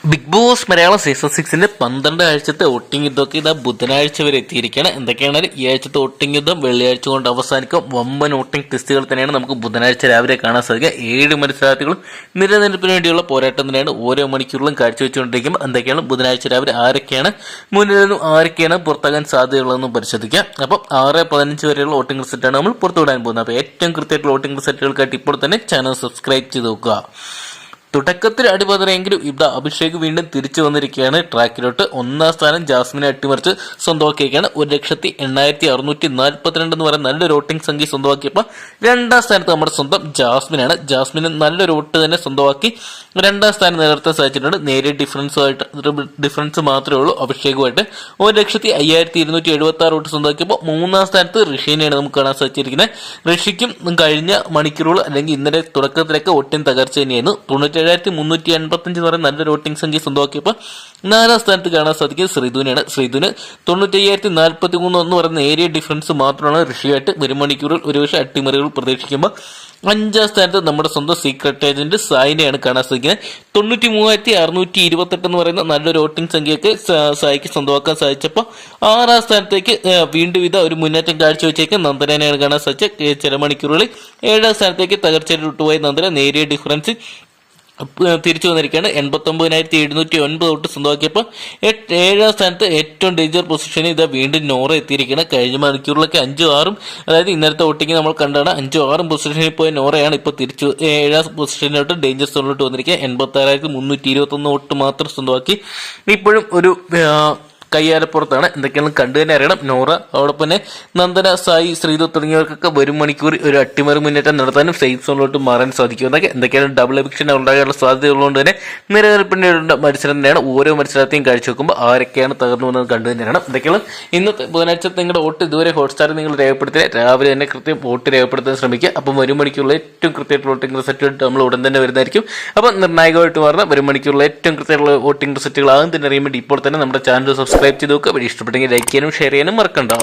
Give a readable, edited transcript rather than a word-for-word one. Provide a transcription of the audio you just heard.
Big boss Malayalam season 6 12 ആഴ്ചത്തെ voting യുദ്ധമൊക്കെ ഇതാ ബുധനാഴ്ച വരെ എത്തിയിരിക്കുകയാണ്. എന്തൊക്കെയാണ് ഈ ആഴ്ചത്തെ വോട്ടിംഗ് യുദ്ധം വെള്ളിയാഴ്ച കൊണ്ട് അവസാനിക്കും. വമ്പൻ വോട്ടിംഗ് ടെസ്റ്റുകൾ തന്നെയാണ് നമുക്ക് ബുധനാഴ്ച രാവിലെ കാണാൻ സാധിക്കുക. 7 മത്സരാർത്ഥികളും നിലനിൽപ്പിന് വേണ്ടിയുള്ള പോരാട്ടം തന്നെയാണ് ഓരോ മണിക്കൂറിലും കാഴ്ചവെച്ചുകൊണ്ടിരിക്കുമ്പോൾ എന്തൊക്കെയാണ് ബുധനാഴ്ച രാവിലെ ആരൊക്കെയാണ് മുന്നിൽ നിന്നും ആരൊക്കെയാണ് പുറത്താകാൻ സാധ്യതയുള്ളതെന്നും പരിശോധിക്കാം. അപ്പം 6-15 വരെയുള്ള വോട്ടിംഗ് റിസൾട്ടാണ് നമ്മൾ പുറത്തുവിടാൻ പോകുന്നത്. അപ്പോൾ ഏറ്റവും കൃത്യമായിട്ടുള്ള വോട്ടിംഗ് റിസൾട്ടുകൾക്കായിട്ട് ഇപ്പോൾ തന്നെ ചാനൽ സബ്സ്ക്രൈബ് ചെയ്ത് നോക്കുക. തുടക്കത്തിൽ അടിപതരെങ്കിലും ഇവിടെ അഭിഷേക് വീണ്ടും തിരിച്ചു വന്നിരിക്കുകയാണ് ട്രാക്കിലോട്ട്. 1ാം സ്ഥാനം ജാസ്മിനെ അട്ടിമറിച്ച് സ്വന്തമാക്കിയിരിക്കുകയാണ്. 1,06,642 എന്ന് പറയുന്ന നല്ലൊരു വോട്ടിംഗ് സംഖ്യ സ്വന്തമാക്കിയപ്പോൾ 2ാം സ്ഥാനത്ത് നമ്മുടെ സ്വന്തം ജാസ്മിനാണ്. ജാസ്മിന് നല്ലൊരു വോട്ട് തന്നെ സ്വന്തമാക്കി 2ാം സ്ഥാനം നിലനിർത്താൻ സാധിച്ചിട്ടുണ്ട്. നേരിയ ഡിഫറൻസ് മാത്രമേ ഉള്ളൂ അഭിഷേകുമായിട്ട്. 1,05,276 വോട്ട് സ്വന്തമാക്കിയപ്പോൾ 3ാം സ്ഥാനത്ത് ഋഷീനെയാണ് നമുക്ക് കാണാൻ സാധിച്ചിരിക്കുന്നത്. ഋഷിക്കും കഴിഞ്ഞ മണിക്കൂറുകൾ അല്ലെങ്കിൽ ഇന്നലെ തുടക്കത്തിലൊക്കെ വോട്ടിംഗ് തകർച്ച തന്നെയായിരുന്നു. 97,385 എന്ന് പറയുന്ന നല്ലൊരു വോട്ടിംഗ് സംഖ്യ സ്വന്തമാക്കിയപ്പോൾ 4ാം സ്ഥാനത്ത് കാണാൻ സാധിക്കുന്നത് ശ്രീധുവിനാണ്. ശ്രീധുവിന് 95,043 എന്ന് പറയുന്ന ഏരിയ ഡിഫറൻസ് മാത്രമാണ് ഋഷിയായിട്ട്. വരും മണിക്കൂറിൽ ഒരുപക്ഷെ അട്ടിമറികൾ പ്രതീക്ഷിക്കുമ്പോൾ 5ാം സ്ഥാനത്ത് നമ്മുടെ സ്വന്തം സീക്രട്ട് ഏജന്റ് സായിനെയാണ് കാണാൻ സാധിക്കുന്നത്. 93,628 എന്ന് പറയുന്ന നല്ലൊരു വോട്ടിംഗ് സംഖ്യയൊക്കെ സായിക്ക് സ്വന്തമാക്കാൻ സാധിച്ചപ്പോൾ 6ാം സ്ഥാനത്തേക്ക് വീണ്ടും ഒരു മുന്നേറ്റം കാഴ്ചവെച്ചേക്ക് നന്ദനെയാണ് കാണാൻ സാധിച്ചത്. ചില മണിക്കൂറുകളിൽ 7ാം സ്ഥാനത്തേക്ക് തകർച്ചയിൽ വിട്ടുപോയ നന്ദന നേരിയ ഡിഫറൻസ് തിരിച്ചു വന്നിരിക്കുകയാണ്. 89,709 വോട്ട് സ്വന്തമാക്കിയപ്പോൾ 7ാം സ്ഥാനത്ത് ഏറ്റവും ഡേഞ്ചർ പൊസിഷനിൽ ഇതാ വീണ്ടും നോറ എത്തിയിരിക്കുകയാണ്. കഴിഞ്ഞ മണിക്കൂറിലൊക്കെ 5-6 അതായത് ഇന്നലത്തെ വോട്ടിംഗ് നമ്മൾ കണ്ടാണ് 5-6 പൊസിഷനിൽ പോയ നോറയാണ് ഇപ്പോൾ തിരിച്ചു 7ാം പൊസിഷനിലോട്ട് ഡേഞ്ചർ സോണിലോട്ട് വന്നിരിക്കുക. 86,321 വോട്ട് മാത്രം സ്വന്തമാക്കി ഇപ്പോഴും ഒരു കയ്യാലപ്പുറത്താണ്. എന്തൊക്കെയാണ് കണ്ടു തന്നെ അറിയണം. നോറ അതോടൊപ്പം തന്നെ നന്ദന, സായി, ശ്രീധു തുടങ്ങിയവർക്കൊക്കെ വരും മണിക്കൂർ ഒരു അട്ടിമറി മുന്നേറ്റം നടത്താനും സേഫ് സോണിലോട്ട് മാറാൻ സാധിക്കും. എന്തൊക്കെയാണ് ഡബിൾ എവിക്ഷൻ ഉണ്ടാകാനുള്ള സാധ്യതയുള്ളതുകൊണ്ട് തന്നെ നിലനിൽപ്പിന്റെ മത്സരം തന്നെയാണ്. ഓരോ മത്സരത്തെയും കാഴ്ചവെക്കുമ്പോൾ ആരൊക്കെയാണ് തകർന്നു വന്നത് കണ്ടു തന്നെയാണ്. എന്തൊക്കെയാണ് ഇന്നത്തെ ബുധനാഴ്ച നിങ്ങളുടെ വോട്ട് ഇതുവരെ ഹോട്ട്സ്റ്റാറിൽ നിങ്ങൾ രേഖപ്പെടുത്തിയ രാവിലെ തന്നെ കൃത്യം വോട്ട് രേഖപ്പെടുത്താൻ ശ്രമിക്കുക. അപ്പം വരും മണിക്കൂറിൽ ഏറ്റവും കൃത്യമായിട്ടുള്ള വോട്ടിംഗ് റിസൾട്ട് നമ്മൾ ഉടൻ തന്നെ വരുന്നതായിരിക്കും. അപ്പം നിർണായകമായിട്ട് മാറുന്ന വരും മണിക്കൂറിൽ ഏറ്റവും കൃത്യമായിട്ടുള്ള വോട്ടിംഗ് റിസൾട്ടുകൾ ആകും തന്നെ അറിയാൻ വേണ്ടി ഇപ്പോൾ തന്നെ നമ്മുടെ ചാനൽ സബ്സ്ക്രൈബ് ചെയ്ത് നോക്കുക. വീഡിയോ ഇഷ്ടപ്പെട്ടെങ്കിൽ ലൈക്ക് ചെയ്യാനും ഷെയർ ചെയ്യാനും മറക്കണ്ട.